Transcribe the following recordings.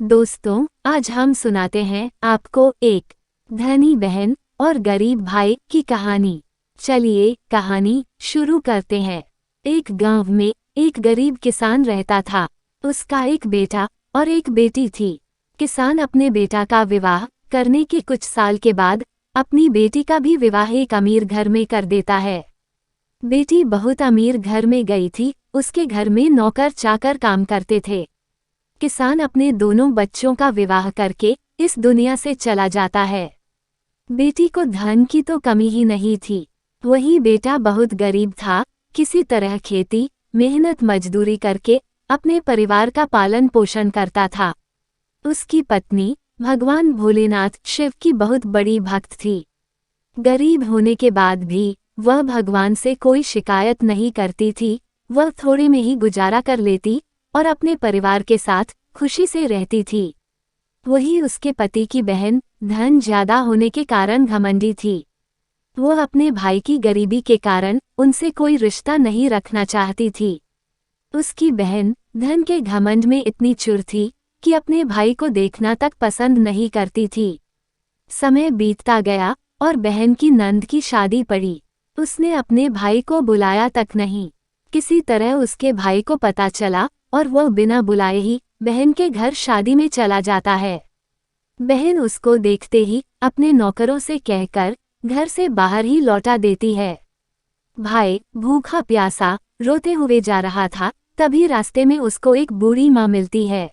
दोस्तों, आज हम सुनाते हैं आपको एक धनी बहन और गरीब भाई की कहानी। चलिए कहानी शुरू करते हैं। एक गांव में एक गरीब किसान रहता था। उसका एक बेटा और एक बेटी थी। किसान अपने बेटा का विवाह करने के कुछ साल के बाद अपनी बेटी का भी विवाह एक अमीर घर में कर देता है। बेटी बहुत अमीर घर में गई थी। उसके घर में नौकर चाकर काम करते थे। किसान अपने दोनों बच्चों का विवाह करके इस दुनिया से चला जाता है। बेटी को धन की तो कमी ही नहीं थी। वही बेटा बहुत गरीब था। किसी तरह खेती मेहनत मजदूरी करके अपने परिवार का पालन पोषण करता था। उसकी पत्नी भगवान भोलेनाथ शिव की बहुत बड़ी भक्त थी। गरीब होने के बाद भी वह भगवान से कोई शिकायत नहीं करती थी। वह थोड़े में ही गुजारा कर लेती और अपने परिवार के साथ खुशी से रहती थी। वही उसके पति की बहन धन ज्यादा होने के कारण घमंडी थी। वो अपने भाई की गरीबी के कारण उनसे कोई रिश्ता नहीं रखना चाहती थी। उसकी बहन धन के घमंड में इतनी चुर थी कि अपने भाई को देखना तक पसंद नहीं करती थी। समय बीतता गया और बहन की नंद की शादी पड़ी। उसने अपने भाई को बुलाया तक नहीं। किसी तरह उसके भाई को पता चला और वह बिना बुलाए ही बहन के घर शादी में चला जाता है। बहन उसको देखते ही अपने नौकरों से कहकर घर से बाहर ही लौटा देती है। भाई भूखा प्यासा रोते हुए जा रहा था। तभी रास्ते में उसको एक बूढ़ी माँ मिलती है।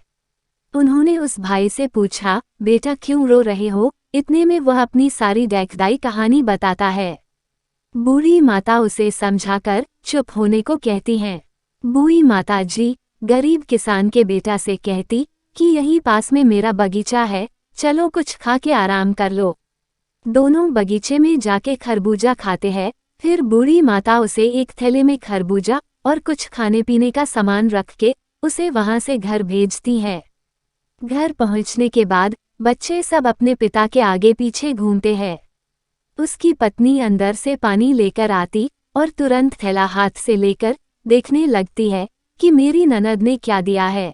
उन्होंने उस भाई से पूछा, बेटा क्यों रो रहे हो? इतने में वह अपनी सारी डैकदाई कहानी बताता है। बूढ़ी माता उसे समझाकर चुप होने को कहती हैं। बूढ़ी माता जी गरीब किसान के बेटा से कहती कि यहीं पास में मेरा बगीचा है, चलो कुछ खा के आराम कर लो। दोनों बगीचे में जाके खरबूजा खाते हैं। फिर बूढ़ी माता उसे एक थैले में खरबूजा और कुछ खाने पीने का सामान रख के उसे वहां से घर भेजती है। घर पहुंचने के बाद बच्चे सब अपने पिता के आगे पीछे घूमते हैं। उसकी पत्नी अंदर से पानी लेकर आती और तुरंत थैला हाथ से लेकर देखने लगती है कि मेरी ननद ने क्या दिया है।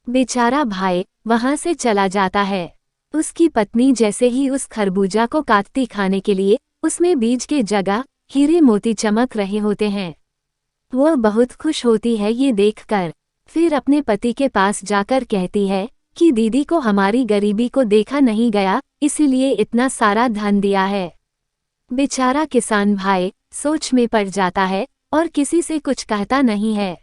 बेचारा भाई वहां से चला जाता है। उसकी पत्नी जैसे ही उस खरबूजा को काटती खाने के लिए उसमें बीज के जगह हीरे मोती चमक रहे होते हैं। वह बहुत खुश होती है ये देखकर। फिर अपने पति के पास जाकर कहती है कि दीदी को हमारी गरीबी को देखा नहीं गया, इसीलिए इतना सारा धन दिया है। बेचारा किसान भाई सोच में पड़ जाता है और किसी से कुछ कहता नहीं है।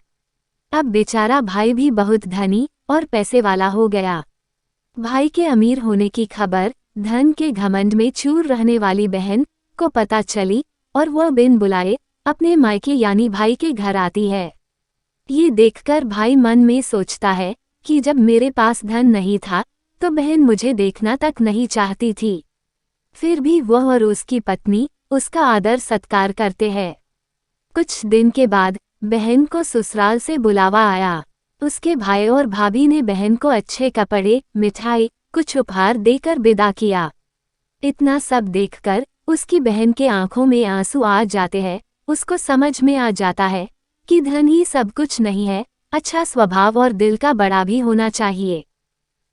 अब बेचारा भाई भी बहुत धनी और पैसे वाला हो गया। भाई के अमीर होने की खबर धन के घमंड में चूर रहने वाली बहन को पता चली और वह बिन बुलाए अपने मायके यानी भाई के घर आती है। ये देखकर भाई मन में सोचता है कि जब मेरे पास धन नहीं था तो बहन मुझे देखना तक नहीं चाहती थी। फिर भी वह और उसकी पत्नी उसका आदर सत्कार करते हैं। कुछ दिन के बाद बहन को ससुराल से बुलावा आया। उसके भाई और भाभी ने बहन को अच्छे कपड़े, मिठाई, कुछ उपहार देकर विदा किया। इतना सब देखकर उसकी बहन के आंखों में आंसू आ जाते हैं। उसको समझ में आ जाता है कि धन ही सब कुछ नहीं है, अच्छा स्वभाव और दिल का बड़ा भी होना चाहिए।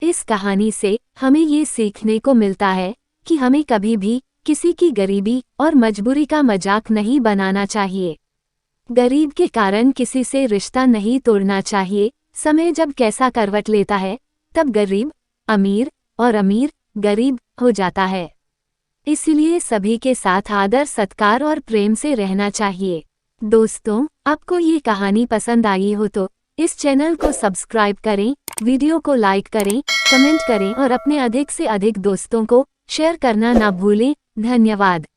इस कहानी से हमें ये सीखने को मिलता है कि हमें कभी भी किसी की गरीबी और मजबूरी का मजाक नहीं बनाना चाहिए। गरीब के कारण किसी से रिश्ता नहीं तोड़ना चाहिए। समय जब कैसा करवट लेता है तब गरीब अमीर और अमीर गरीब हो जाता है। इसलिए सभी के साथ आदर सत्कार और प्रेम से रहना चाहिए। दोस्तों, आपको ये कहानी पसंद आई हो तो इस चैनल को सब्सक्राइब करें, वीडियो को लाइक करें, कमेंट करें और अपने अधिक से अधिक दोस्तों को शेयर करना ना भूलें। धन्यवाद।